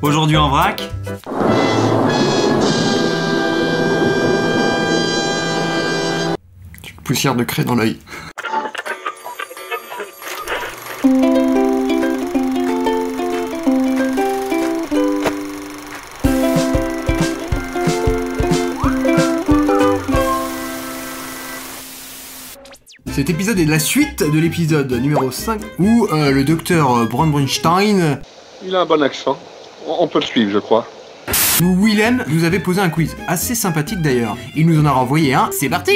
Aujourd'hui en vrac. Une poussière de craie dans l'œil. Cet épisode est la suite de l'épisode numéro 5 où le docteur Brombrunstein... Il a un bon accent. On peut le suivre, je crois. Où Willem nous avait posé un quiz, assez sympathique d'ailleurs. Il nous en a renvoyé un, c'est parti!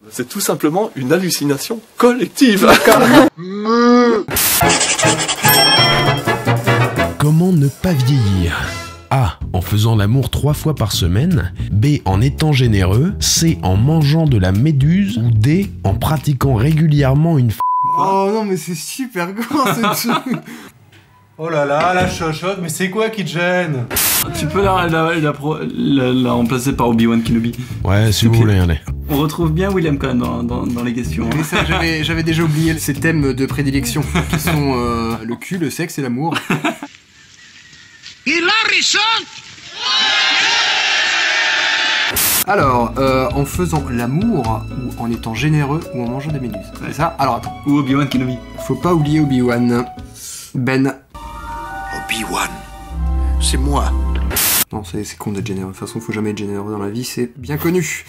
C'est tout simplement une hallucination collective. Comment ne pas vieillir? A. En faisant l'amour 3 fois par semaine. B. En étant généreux. C. En mangeant de la méduse. Ou D. En pratiquant régulièrement une Oh non mais c'est super grand ce truc. Oh là là, la chochotte, mais c'est quoi qui te gêne? Tu peux la remplacer par Obi-Wan Kenobi. Ouais, si vous voulez, allez. On retrouve bien Willem quand même dans les questions. Mais ça, j'avais déjà oublié ces thèmes de prédilection qui sont le cul, le sexe et l'amour. Il a raison. Alors, en faisant l'amour, ou en étant généreux, ou en mangeant des méduses. C'est ça? Alors attends. Ou Obi-Wan Kenobi. Faut pas oublier Obi-Wan. Ben. Obi-Wan, c'est moi. Non, c'est con d'être généreux. De toute façon, faut jamais être généreux dans la vie, c'est bien connu.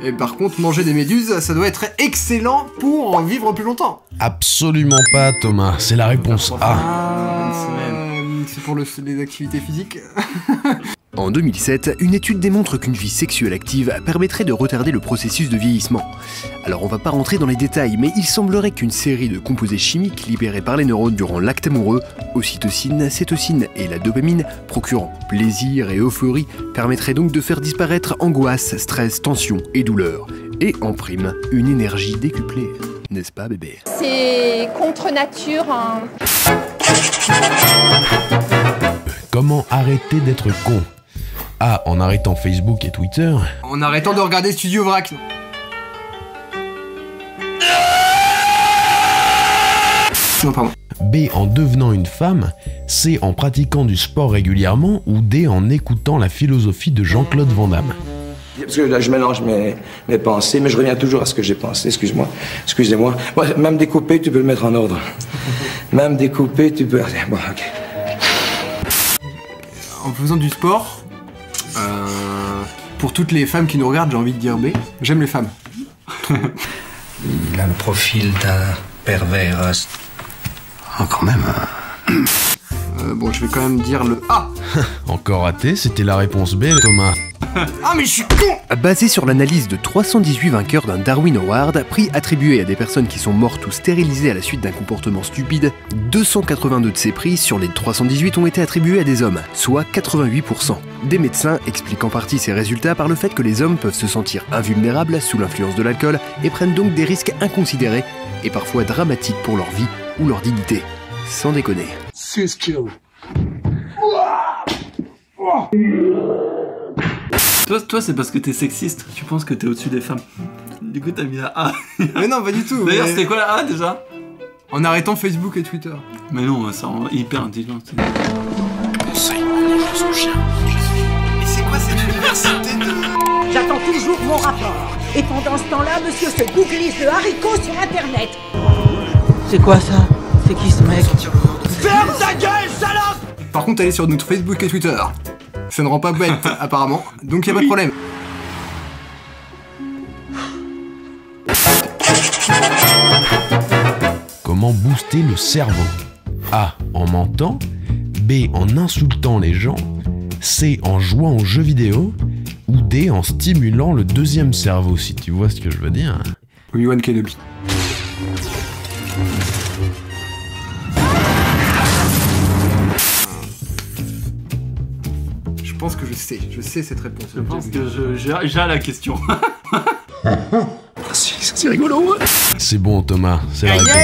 Et par contre, manger des méduses, ça doit être excellent pour vivre plus longtemps. Absolument pas, Thomas. C'est la réponse A. C'est pour les activités physiques. En 2007, une étude démontre qu'une vie sexuelle active permettrait de retarder le processus de vieillissement. Alors on va pas rentrer dans les détails, mais il semblerait qu'une série de composés chimiques libérés par les neurones durant l'acte amoureux, ocytocine, cétocine et la dopamine, procurant plaisir et euphorie, permettraient donc de faire disparaître angoisse, stress, tension et douleur. Et en prime, une énergie décuplée. N'est-ce pas, bébé? C'est contre nature, hein. Comment arrêter d'être con? A. En arrêtant Facebook et Twitter. En arrêtant de regarder Studio Vrac. Non, pardon. B. En devenant une femme. C. En pratiquant du sport régulièrement. Ou D. En écoutant la philosophie de Jean-Claude Van Damme. Parce que là, je mélange mes pensées, mais je reviens toujours à ce que j'ai pensé. Excuse-moi. Excusez-moi. Ouais, même découpé, tu peux le mettre en ordre. Même découpé, tu peux... Bon, ok. En faisant du sport, pour toutes les femmes qui nous regardent, j'ai envie de dire B. J'aime les femmes. Il a le profil d'un pervers. Oh, quand même. Bon, je vais quand même dire le A. Encore raté, c'était la réponse B, Thomas. Ah mais je suis con! Basé sur l'analyse de 318 vainqueurs d'un Darwin Award, prix attribué à des personnes qui sont mortes ou stérilisées à la suite d'un comportement stupide, 282 de ces prix sur les 318 ont été attribués à des hommes, soit 88%. Des médecins expliquent en partie ces résultats par le fait que les hommes peuvent se sentir invulnérables sous l'influence de l'alcool et prennent donc des risques inconsidérés et parfois dramatiques pour leur vie ou leur dignité. Sans déconner. Toi, c'est parce que t'es sexiste. Tu penses que t'es au-dessus des femmes. Du coup, t'as mis la A. Mais non, pas du tout. D'ailleurs, c'était quoi la A déjà? En arrêtant Facebook et Twitter. Mais non, ça rend hyper intelligent. Conseil pour manger son chien. Mais c'est quoi cette université de... J'attends toujours mon rapport. Et pendant ce temps-là, monsieur se googlise le haricot sur Internet. C'est quoi ça? C'est qui ce mec? Ferme ta gueule, salope! Par contre, allez sur notre Facebook et Twitter. Ça ne rend pas bête, apparemment. Donc y a pas de problème. Comment booster le cerveau? A. En mentant. B. En insultant les gens. C. En jouant aux jeux vidéo. Ou D. En stimulant le deuxième cerveau, si tu vois ce que je veux dire. Obi-Wan Kenobi. Je pense que je sais cette réponse. Je pense que j'ai la question. C'est rigolo. C'est bon, Thomas, c'est la réponse.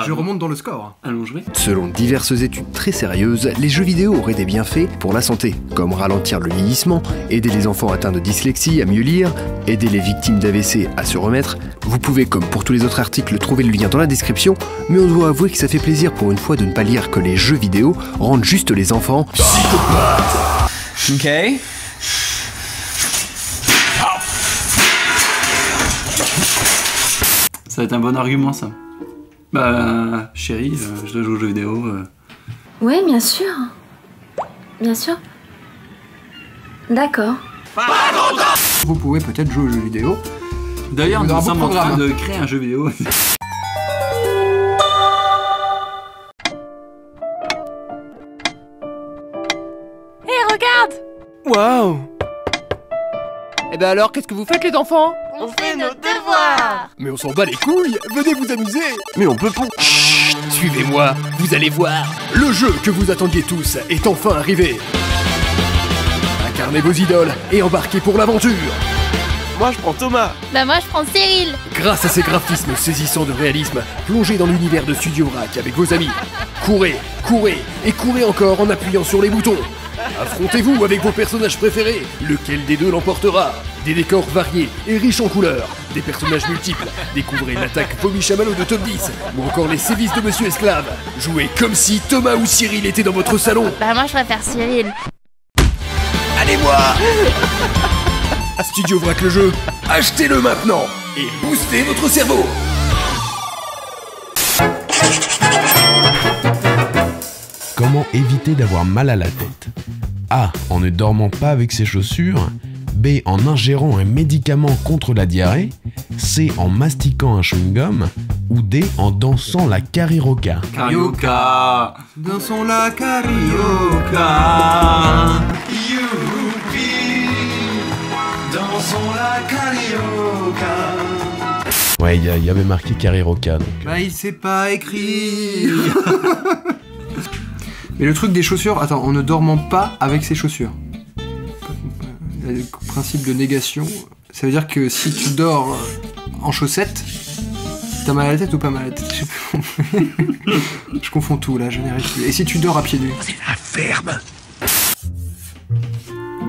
je remonte dans le score. Allons jouer. Selon diverses études très sérieuses, les jeux vidéo auraient des bienfaits pour la santé, comme ralentir le vieillissement, aider les enfants atteints de dyslexie à mieux lire, aider les victimes d'AVC à se remettre. Vous pouvez, comme pour tous les autres articles, trouver le lien dans la description, mais on doit avouer que ça fait plaisir pour une fois de ne pas lire que les jeux vidéo rendent juste les enfants psychopathes. Ok. Ça va être un bon argument, ça. Bah, chérie, je dois jouer aux jeux vidéo. Oui, bien sûr. Bien sûr. D'accord. Vous pouvez peut-être jouer aux jeux vidéo. D'ailleurs, nous sommes en train de créer un jeu vidéo. Hé, regarde! Waouh! Eh ben alors, qu'est-ce que vous faites les enfants? On fait nos devoirs! Mais on s'en bat les couilles! Venez vous amuser! Mais on peut pas! Chut! Suivez-moi, vous allez voir! Le jeu que vous attendiez tous est enfin arrivé! Incarnez vos idoles et embarquez pour l'aventure! Moi je prends Thomas. Bah moi je prends Cyril. Grâce à ces graphismes saisissants de réalisme, plongez dans l'univers de Studio Vrac avec vos amis. Courez, courez et courez encore en appuyant sur les boutons. Affrontez-vous avec vos personnages préférés. Lequel des deux l'emportera? Des décors variés et riches en couleurs, des personnages multiples. Découvrez l'attaque Vomi Chamallow de Top 10 ou encore les sévices de Monsieur Esclave. Jouez comme si Thomas ou Cyril étaient dans votre salon. Bah moi je préfère Cyril. Allez voir. Studio Vrac le jeu, achetez-le maintenant et boostez votre cerveau. Comment éviter d'avoir mal à la tête? A. En ne dormant pas avec ses chaussures. B. En ingérant un médicament contre la diarrhée. C. En mastiquant un chewing-gum. Ou D. En dansant la carioca. Carioca. Dansons la carioca. Youpi. Dansons la carioca. Ouais, il y avait marqué carioca. Donc... Bah il sait pas écrire. Mais le truc des chaussures, attends, en ne dormant pas avec ses chaussures. Le principe de négation, ça veut dire que si tu dors en chaussettes, t'as mal à la tête ou pas mal à la tête? Je confonds tout là, je n'y arrive plus. Et si tu dors à pieds nus? C'est la ferme.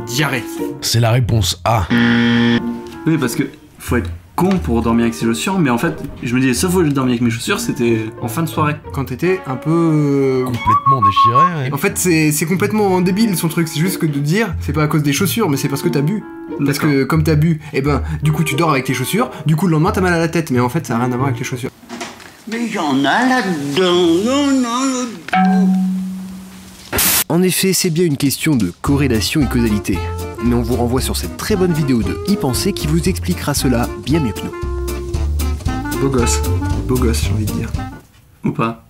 Diarrhée. C'est la réponse A. Oui, parce que faut être con pour dormir avec ses chaussures, mais en fait, je me disais, sauf que je dormais avec mes chaussures, c'était en fin de soirée. Quand t'étais un peu... complètement déchiré, ouais. En fait, c'est complètement débile son truc, c'est juste que de dire, c'est pas à cause des chaussures, mais c'est parce que t'as bu. Parce que comme t'as bu, et ben, du coup tu dors avec tes chaussures, du coup le lendemain t'as mal à la tête, mais en fait ça a rien à voir avec les chaussures. Mais il y en a là-dedans, En effet, c'est bien une question de corrélation et causalité. Mais on vous renvoie sur cette très bonne vidéo de Y penser qui vous expliquera cela bien mieux que nous. Beau gosse, j'ai envie de dire. Ou pas.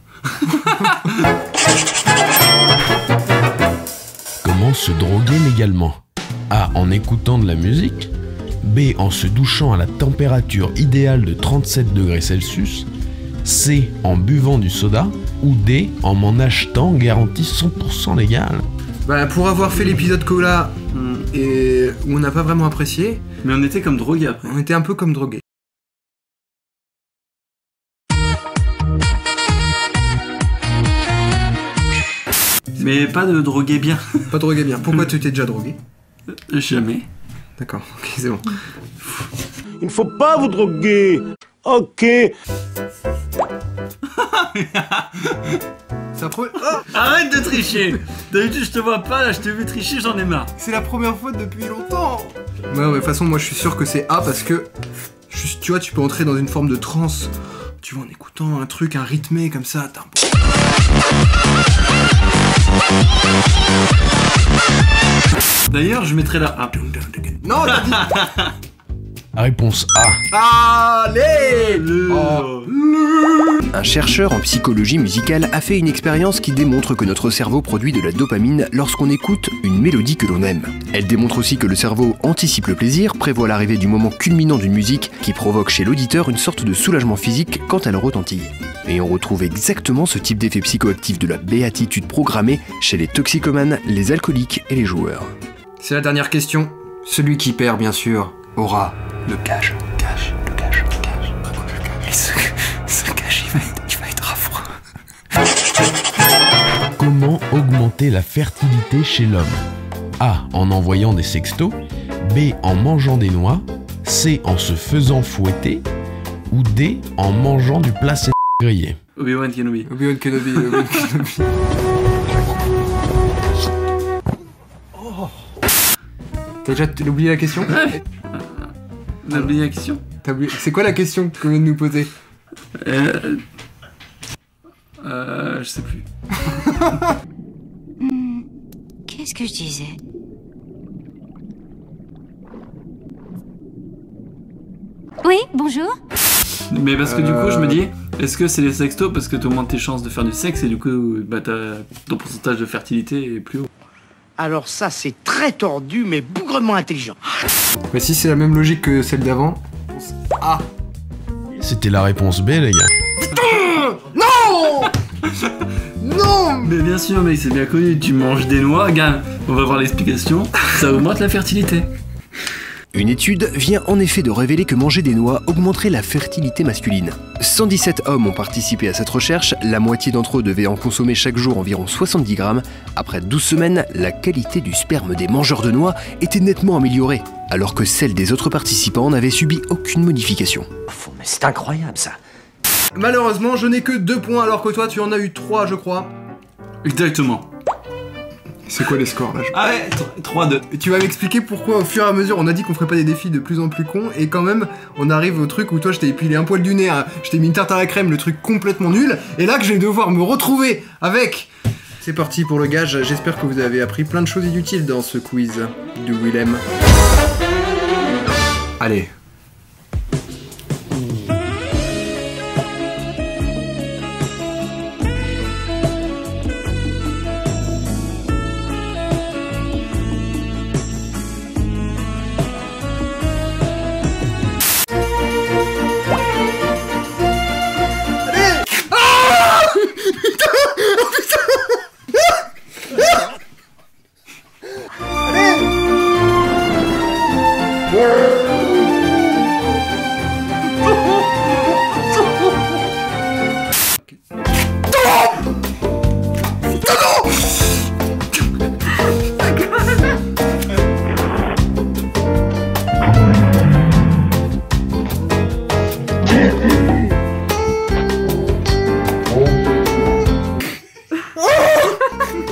Comment se droguer légalement? A. En écoutant de la musique. B. En se douchant à la température idéale de 37 degrés Celsius. C. En buvant du soda. Ou D. En m'en achetant, garantie 100% légale. Bah pour avoir fait l'épisode Cola et où on n'a pas vraiment apprécié. Mais on était comme drogués après. On était un peu comme drogués. Mais pas de droguer bien. Pas droguer bien. Pourquoi tu t'es déjà drogué? Jamais. D'accord, ok, c'est bon. Il ne faut pas vous droguer. Ok. Arrête de tricher. D'habitude je te vois pas, là je te vu tricher, j'en ai marre. C'est la première fois depuis longtemps. Ouais, de toute façon moi je suis sûr que c'est A parce que tu vois, tu peux entrer dans une forme de transe. Tu vois, en écoutant un truc, un rythmé comme ça, t'as un... D'ailleurs je mettrai la A. Non, t'as dit... Réponse A. Allez. Un chercheur en psychologie musicale a fait une expérience qui démontre que notre cerveau produit de la dopamine lorsqu'on écoute une mélodie que l'on aime. Elle démontre aussi que le cerveau anticipe le plaisir, prévoit l'arrivée du moment culminant d'une musique qui provoque chez l'auditeur une sorte de soulagement physique quand elle retentit. Et on retrouve exactement ce type d'effet psychoactif de la béatitude programmée chez les toxicomanes, les alcooliques et les joueurs. C'est la dernière question. Celui qui perd, bien sûr, aura le cash. Et ce cash, il va être raflé. augmenter la fertilité chez l'homme? A. En envoyant des sextos. B. En mangeant des noix. C. En se faisant fouetter. Ou D. En mangeant du placenta grillé. Obi-Wan Kenobi. Obi-Wan Kenobi. Obi-Wan Kenobi. T'as déjà oublié la question? Ouais. On a oublié la question. C'est quoi la question qu'on vient de nous poser? Je sais plus. Qu'est-ce que je disais? Oui, bonjour. Mais parce que du coup, je me dis, est-ce que c'est les sextos parce que tu augmentes tes chances de faire du sexe et du coup, bah, ton pourcentage de fertilité est plus haut? Alors ça, c'est très tordu, mais bougrement intelligent. Mais si c'est la même logique que celle d'avant... Ah! C'était la réponse B, les gars. Non! Non! Mais bien sûr, mec, c'est bien connu, tu manges des noix, gars, on va voir l'explication, ça augmente la fertilité. Une étude vient en effet de révéler que manger des noix augmenterait la fertilité masculine. 117 hommes ont participé à cette recherche, la moitié d'entre eux devaient en consommer chaque jour environ 70 grammes. Après 12 semaines, la qualité du sperme des mangeurs de noix était nettement améliorée, alors que celle des autres participants n'avait subi aucune modification. Mais c'est incroyable ça. Malheureusement, je n'ai que 2 points alors que toi tu en as eu 3, je crois. Exactement. C'est quoi les scores là? Ah ouais, 3-2. Tu vas m'expliquer pourquoi au fur et à mesure on a dit qu'on ferait pas des défis de plus en plus cons et quand même on arrive au truc où toi je t'ai épilé un poil du nez, hein, je t'ai mis une tarte à la crème, le truc complètement nul, et là que je vais devoir me retrouver avec... C'est parti pour le gage, j'espère que vous avez appris plein de choses inutiles dans ce quiz de Willem. Allez.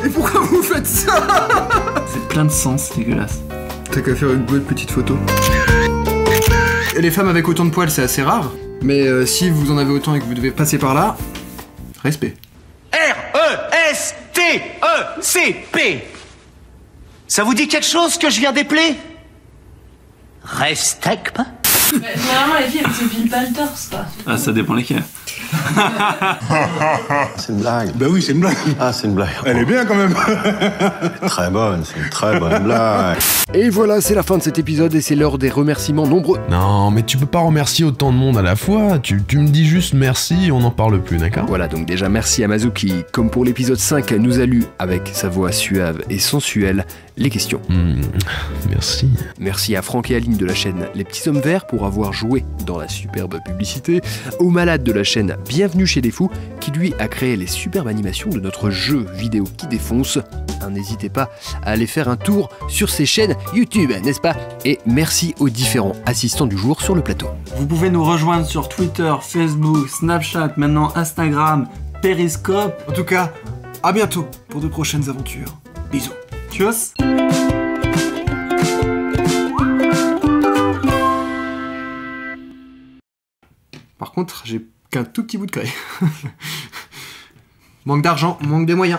Et pourquoi vous faites ça? C'est plein de sens, c'est dégueulasse. T'as qu'à faire une bonne petite photo. Et les femmes avec autant de poils, c'est assez rare. Mais si vous en avez autant et que vous devez passer par là, respect. R-E-S-T-E-C-P. Ça vous dit quelque chose que je viens d'épeler? Respect. Généralement, les filles, elles s'épilent pas le torse, quoi. Ah, ça dépend lesquels. C'est une blague. Bah oui, c'est une blague. Ah, c'est une blague. Elle est bien quand même. Très bonne, c'est une très bonne blague. Et voilà, c'est la fin de cet épisode et c'est l'heure des remerciements nombreux. Non, mais tu peux pas remercier autant de monde à la fois. Tu me dis juste merci et on n'en parle plus, d'accord? Voilà, donc déjà merci à Mazou qui, comme pour l'épisode 5, nous a lu avec sa voix suave et sensuelle les questions. Merci. Merci à Franck et Aline de la chaîne Les Petits Hommes Verts pour avoir joué dans la superbe publicité. Au malade de la chaîne Bienvenue chez les Fous qui lui a créé les superbes animations de notre jeu vidéo qui défonce. N'hésitez pas à aller faire un tour sur ces chaînes YouTube, n'est-ce pas? Et merci aux différents assistants du jour sur le plateau. Vous pouvez nous rejoindre sur Twitter, Facebook, Snapchat, maintenant Instagram, Periscope. En tout cas, à bientôt pour de prochaines aventures. Bisous. Tchuss. Par contre, j'ai qu'un tout petit bout de craie. Manque d'argent, manque de moyens.